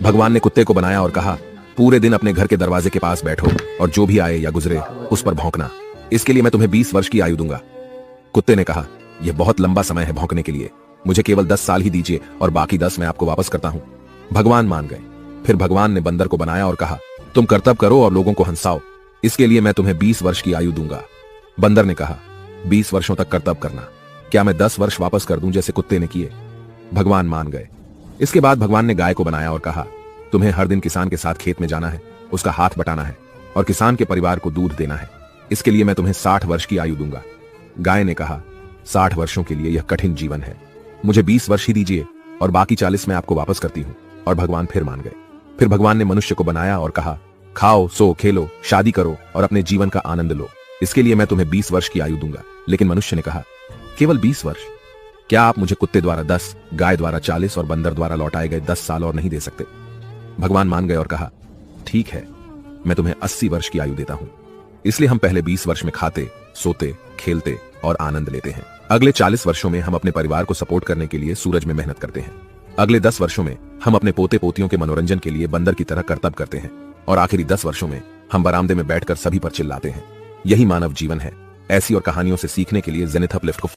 भगवान ने कुत्ते को बनाया और कहा, पूरे दिन अपने घर के दरवाजे के पास बैठो और जो भी आए या गुजरे उस पर भौंकना। इसके लिए मैं तुम्हें 20 वर्ष की आयु दूंगा। कुत्ते ने कहा, यह बहुत लंबा समय है भौंकने के लिए, मुझे केवल 10 साल ही दीजिए और बाकी 10 मैं आपको वापस करता हूं। भगवान मान गए। फिर भगवान ने बंदर को बनाया और कहा, तुम कर्तव्य करो और लोगों को हंसाओ, इसके लिए मैं तुम्हें 20 वर्ष की आयु दूंगा। बंदर ने कहा, 20 वर्षों तक कर्तव्य करना, क्या मैं 10 वर्ष वापस कर दूं जैसे कुत्ते ने किए? भगवान मान गए। इसके बाद भगवान ने गाय को बनाया और कहा, तुम्हें हर दिन किसान के साथ खेत में जाना है, उसका हाथ बटाना है और किसान के परिवार को दूध देना है, इसके लिए मैं तुम्हें 60 वर्ष की आयु दूंगा। गाय ने कहा, 60 वर्षों के लिए यह कठिन जीवन है, मुझे 20 वर्ष ही दीजिए और बाकी 40 मैं आपको वापस करती हूं। और भगवान फिर मान गए। फिर भगवान ने मनुष्य को बनाया और कहा, खाओ, सो, खेलो, शादी करो और अपने जीवन का आनंद लो, इसके लिए मैं तुम्हें 20 वर्ष की आयु दूंगा। लेकिन मनुष्य ने कहा, केवल 20 वर्ष? क्या आप मुझे कुत्ते द्वारा 10, गाय द्वारा 40 और बंदर द्वारा लौटाए गए 10 साल और नहीं दे सकते? भगवान मान गए और कहा, ठीक है, मैं तुम्हें 80 वर्ष की आयु देता हूं। इसलिए हम पहले 20 वर्ष में खाते, सोते, खेलते और आनंद लेते हैं। अगले 40 वर्षों में हम अपने परिवार को सपोर्ट करने के लिए सूरज में मेहनत करते हैं। अगले 10 वर्षों में हम अपने पोते पोतियों के मनोरंजन के लिए बंदर की तरह कर्तव्य करते हैं और आखिरी 10 वर्षों में हम बरामदे में बैठकर सभी पर चिल्लाते हैं। यही मानव जीवन है। ऐसी और कहानियों से सीखने के लिए जेनिथ अपलिफ्ट को